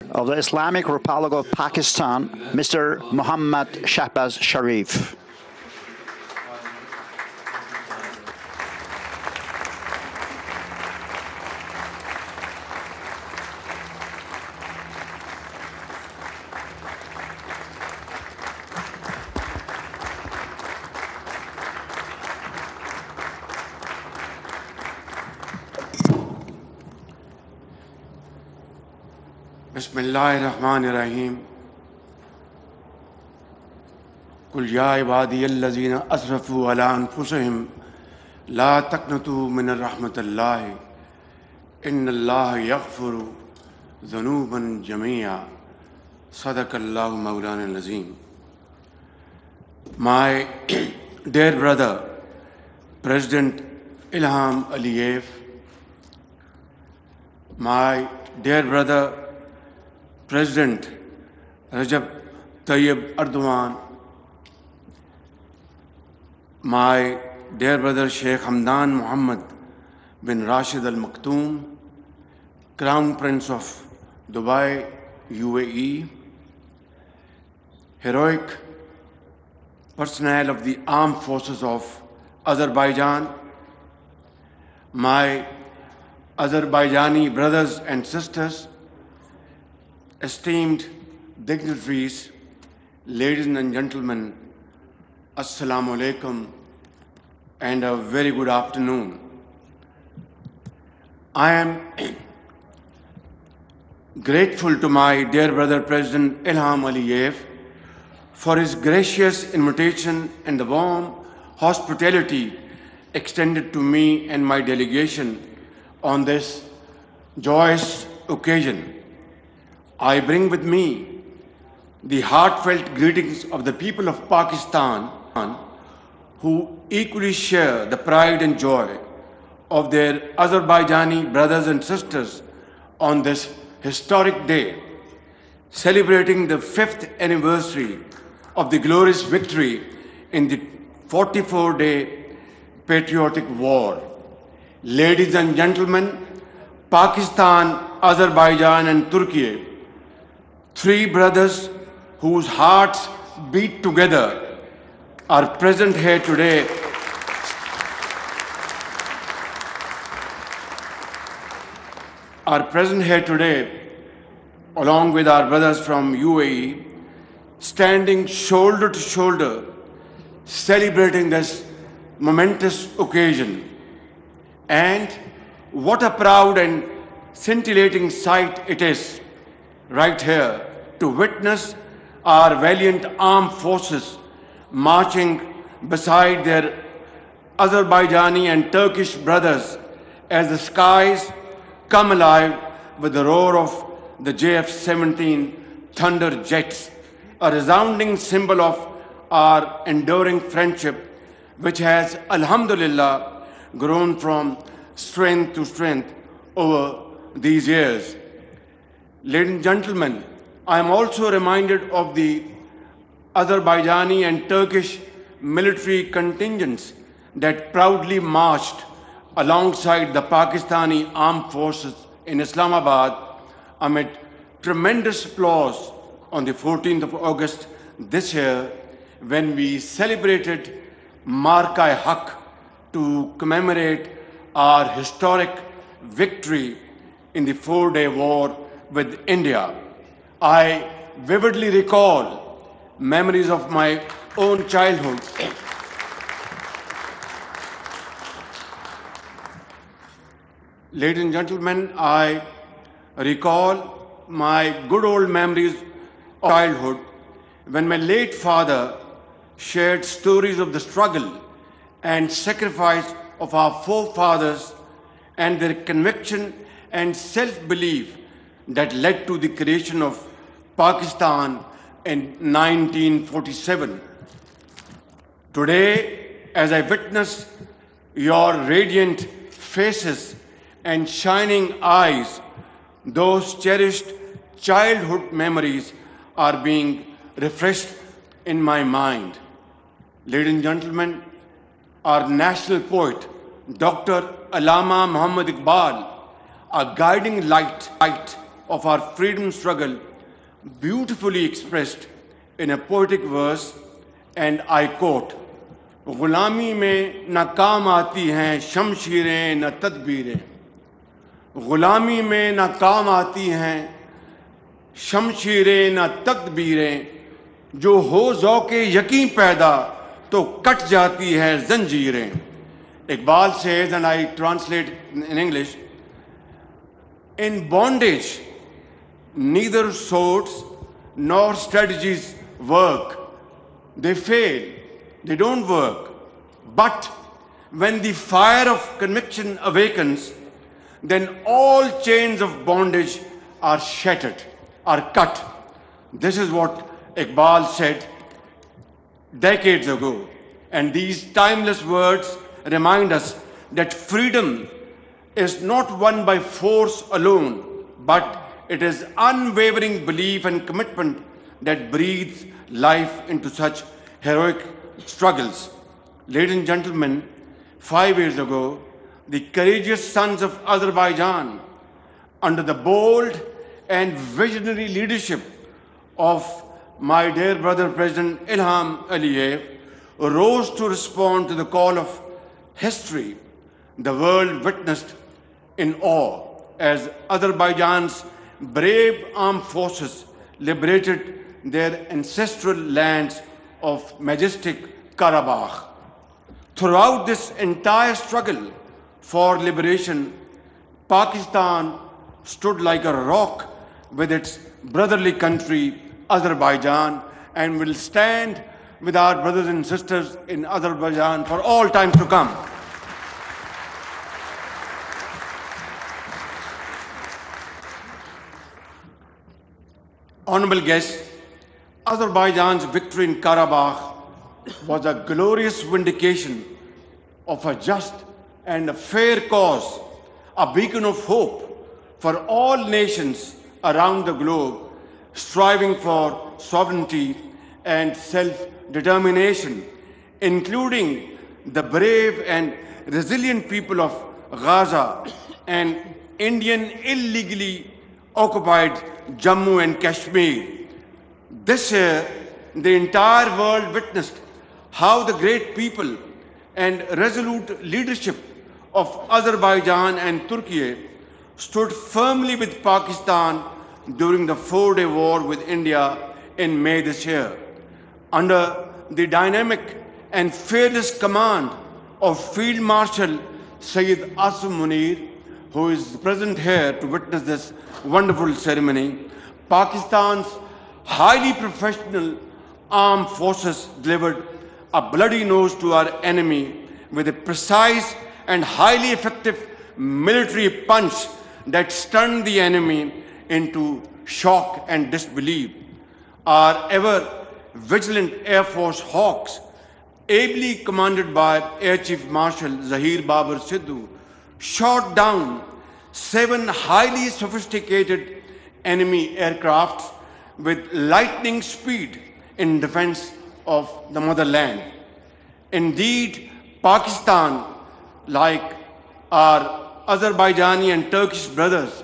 of the Islamic Republic of Pakistan, Mr. Muhammad Shahbaz Sharif. بسم اللہ الرحمن الرحیم قل یا عبادی الذین اسرفوا علی انفسہم لا تقنطوا من رحمت اللہ ان اللہ یغفر ذنوبا جميعا صدق اللہ مولانا العظیم. My dear brother, President Ilham Aliyev, my dear brother, President Recep Tayyip Erdogan, my dear brother Sheikh Hamdan Mohammed bin Rashid Al Maktoum, Crown Prince of Dubai, UAE, heroic personnel of the armed forces of Azerbaijan, my Azerbaijani brothers and sisters, esteemed dignitaries, ladies and gentlemen, Assalamu alaikum and a very good afternoon. I am grateful to my dear brother President Ilham Aliyev for his gracious invitation and the warm hospitality extended to me and my delegation on this joyous occasion. I bring with me the heartfelt greetings of the people of Pakistan who equally share the pride and joy of their Azerbaijani brothers and sisters on this historic day, celebrating the 5th anniversary of the glorious victory in the 44-day patriotic war. Ladies and gentlemen, Pakistan, Azerbaijan and Turkey, three brothers whose hearts beat together, are present here today along with our brothers from UAE, standing shoulder to shoulder, celebrating this momentous occasion. And what a proud and scintillating sight it is right here to witness our valiant armed forces marching beside their Azerbaijani and Turkish brothers as the skies come alive with the roar of the JF-17 Thunder jets, a resounding symbol of our enduring friendship, which has, alhamdulillah, grown from strength to strength over these years. Ladies and gentlemen, I am also reminded of the Azerbaijani and Turkish military contingents that proudly marched alongside the Pakistani armed forces in Islamabad amid tremendous applause on the 14th of August this year, when we celebrated Marka-e-Haq to commemorate our historic victory in the 4-day war with India. I vividly recall memories of my own childhood. Ladies and gentlemen, I recall my good old memories of childhood when my late father shared stories of the struggle and sacrifice of our forefathers and their conviction and self-belief that led to the creation of Pakistan in 1947. Today, as I witness your radiant faces and shining eyes, those cherished childhood memories are being refreshed in my mind. Ladies and gentlemen, our national poet, Dr. Allama Muhammad Iqbal, a guiding light of our freedom struggle beautifully expressed in a poetic verse, and I quote, غلامی میں نہ کام آتی ہیں شمشیریں نہ تدبیریں، غلامی میں نہ کام آتی ہیں شمشیریں نہ تدبیریں، جو ہو ذوق یقین پیدا تو کٹ جاتی ہے زنجیریں. Iqbal says, and I translate in English, in bondage, neither swords nor strategies work. They fail, they don't work. But when the fire of conviction awakens, then all chains of bondage are shattered, are cut. This is what Iqbal said decades ago. And these timeless words remind us that freedom is not won by force alone, but it is unwavering belief and commitment that breathes life into such heroic struggles. Ladies and gentlemen, 5 years ago, the courageous sons of Azerbaijan, under the bold and visionary leadership of my dear brother President Ilham Aliyev, rose to respond to the call of history. The world witnessed in awe as Azerbaijan's brave armed forces liberated their ancestral lands of majestic Karabakh. Throughout this entire struggle for liberation, Pakistan stood like a rock with its brotherly country, Azerbaijan, and will stand with our brothers and sisters in Azerbaijan for all time to come. Honorable guests, Azerbaijan's victory in Karabakh was a glorious vindication of a just and a fair cause, a beacon of hope for all nations around the globe striving for sovereignty and self-determination, including the brave and resilient people of Gaza and Indian illegally occupied Jammu and Kashmir. This year, the entire world witnessed how the great people and resolute leadership of Azerbaijan and Turkey stood firmly with Pakistan during the 4-day war with India in May this year. Under the dynamic and fearless command of Field Marshal Sayyid Asim Munir, who is present here to witness this wonderful ceremony, Pakistan's highly professional armed forces delivered a bloody nose to our enemy with a precise and highly effective military punch that stunned the enemy into shock and disbelief. Our ever vigilant Air Force Hawks, ably commanded by Air Chief Marshal Zahir Babar Sidhu, shot down 7 highly sophisticated enemy aircrafts with lightning speed in defense of the motherland. Indeed, Pakistan, like our Azerbaijani and Turkish brothers,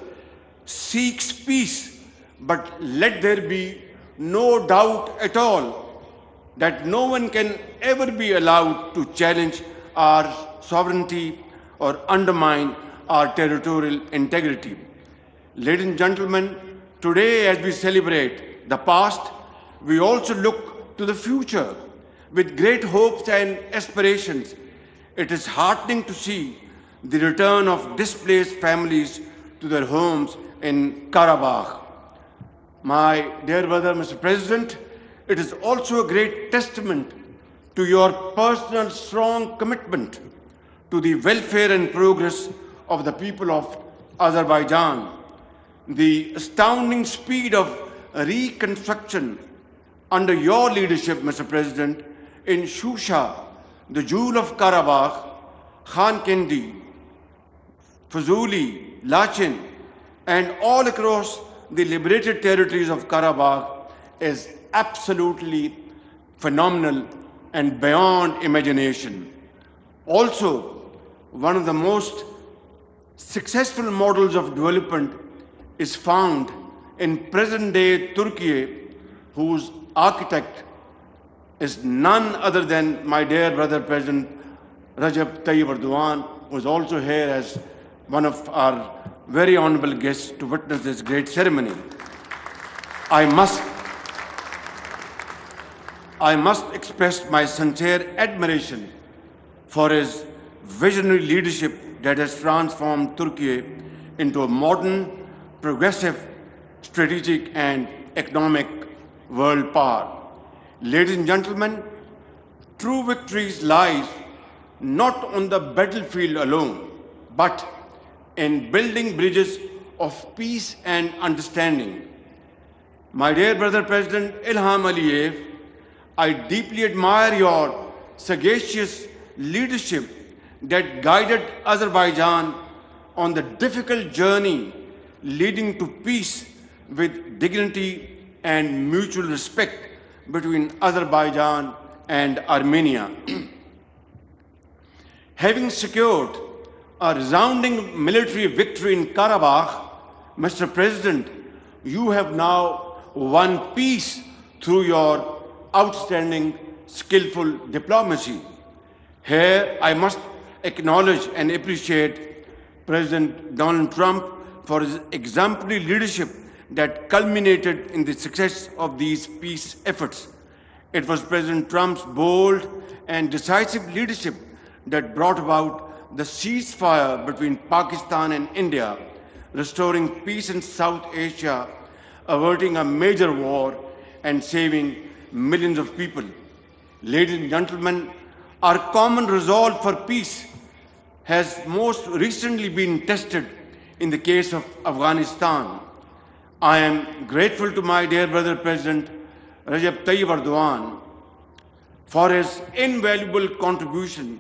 seeks peace, but let there be no doubt at all that no one can ever be allowed to challenge our sovereignty or undermine our territorial integrity. Ladies and gentlemen, today as we celebrate the past, we also look to the future with great hopes and aspirations. It is heartening to see the return of displaced families to their homes in Karabakh. My dear brother, Mr. President, it is also a great testament to your personal strong commitment to the welfare and progress of the people of Azerbaijan. The astounding speed of reconstruction under your leadership, Mr. President, in Shusha, the jewel of Karabakh, Khan Kendi, Fuzuli, Lachin, and all across the liberated territories of Karabakh is absolutely phenomenal and beyond imagination. Also, one of the most successful models of development is found in present-day Turkey, whose architect is none other than my dear brother President Recep Tayyip Erdogan, who is also here as one of our very honorable guests to witness this great ceremony. I must express my sincere admiration for his visionary leadership that has transformed Turkey into a modern, progressive, strategic and economic world power. Ladies and gentlemen, true victories lies not on the battlefield alone, but in building bridges of peace and understanding. My dear brother President Ilham Aliyev, I deeply admire your sagacious leadership that guided Azerbaijan on the difficult journey leading to peace with dignity and mutual respect between Azerbaijan and Armenia. Having secured a resounding military victory in Karabakh, Mr. President, you have now won peace through your outstanding, skillful diplomacy. Here, I must acknowledge and appreciate President Donald Trump for his exemplary leadership that culminated in the success of these peace efforts. It was President Trump's bold and decisive leadership that brought about the ceasefire between Pakistan and India, restoring peace in South Asia, averting a major war, and saving millions of people. Ladies and gentlemen, our common resolve for peace has most recently been tested in the case of Afghanistan. I am grateful to my dear brother President Recep Tayyip Erdogan for his invaluable contribution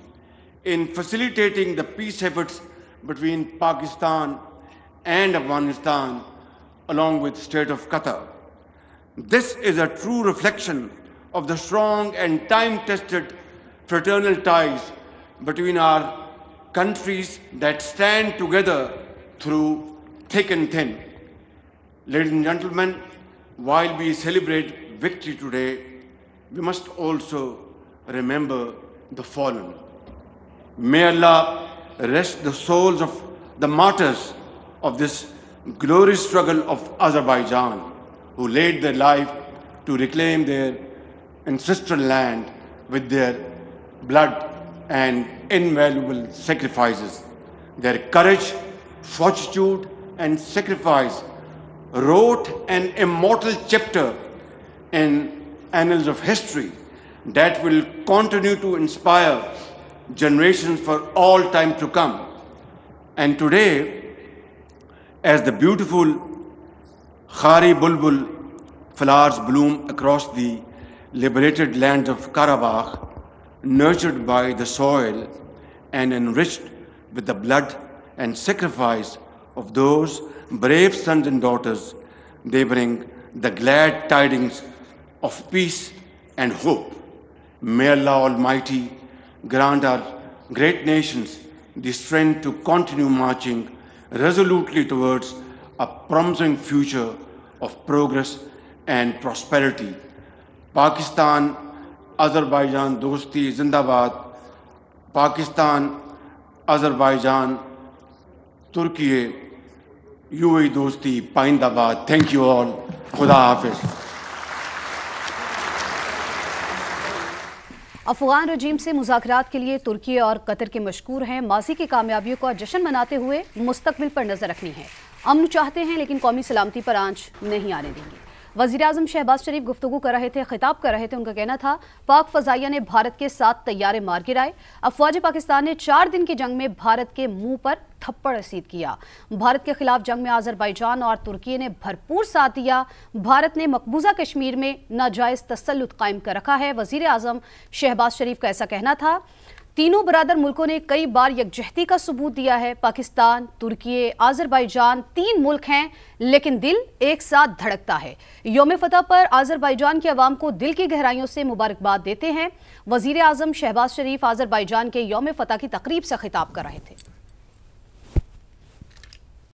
in facilitating the peace efforts between Pakistan and Afghanistan, along with the state of Qatar. This is a true reflection of the strong and time-tested fraternal ties between our countries that stand together through thick and thin. Ladies and gentlemen, while we celebrate victory today, we must also remember the fallen. May Allah rest the souls of the martyrs of this glorious struggle of Azerbaijan, who laid their life to reclaim their ancestral land with their blood and invaluable sacrifices. Their courage, fortitude, and sacrifice wrote an immortal chapter in annals of history that will continue to inspire generations for all time to come. And today, as the beautiful Khari Bulbul flowers bloom across the liberated lands of Karabakh, nurtured by the soil and enriched with the blood and sacrifice of those brave sons and daughters, they bring the glad tidings of peace and hope. May Allah Almighty grant our great nations the strength to continue marching resolutely towards a promising future of progress and prosperity. Pakistan, Azerbaijan Dosti Zindabad. Pakistan, Azerbaijan, Turkey, UAE Dosti Paindabad. Thank you all. Khuda Hafiz. Afghan रजीम से मुज़ाकरात के लिए तुर्की और Qatar के मशकूर हैं। माजी की कामयाबियों का जश्न मनाते हुए मुस्तकबिल पर नज़र रखनी है। अमन चाहते हैं लेकिन कौमी सलामती पर आंच नहीं आने देंगे। वज़ीर आज़म शहबाज शरीफ गुफ्तगू कर रहे थे, खिताब कर रहे थे। उनका कहना था पाक फ़ज़ाइया ने भारत के 7 तैयारे मार गिराए। अफ़वाज पाकिस्तान ने 4 दिन की जंग में भारत के मुंह पर थप्पड़ रसीद किया। भारत के खिलाफ जंग में आज़रबाईजान और तुर्की ने भरपूर साथ दिया। भारत ने मकबूजा कश्मीर में नाजायज़ तसल्लुत कायम कर रखा है। वज़ीर आज़म शहबाज शरीफ का ऐसा कहना था। तीनों बरादर मुल्कों ने कई बार यकजहती का सबूत दिया है। पाकिस्तान, तुर्की, आज़रबाईजान 3 मुल्क हैं, लेकिन दिल एक साथ धड़कता है। यौम फतह पर आज़रबाईजान की आवाम को दिल की गहराइयों से मुबारकबाद देते हैं। वज़ीर आज़म शहबाज शरीफ आज़रबाईजान के यौम फतह की तकरीब से खिताब कर रहे थे।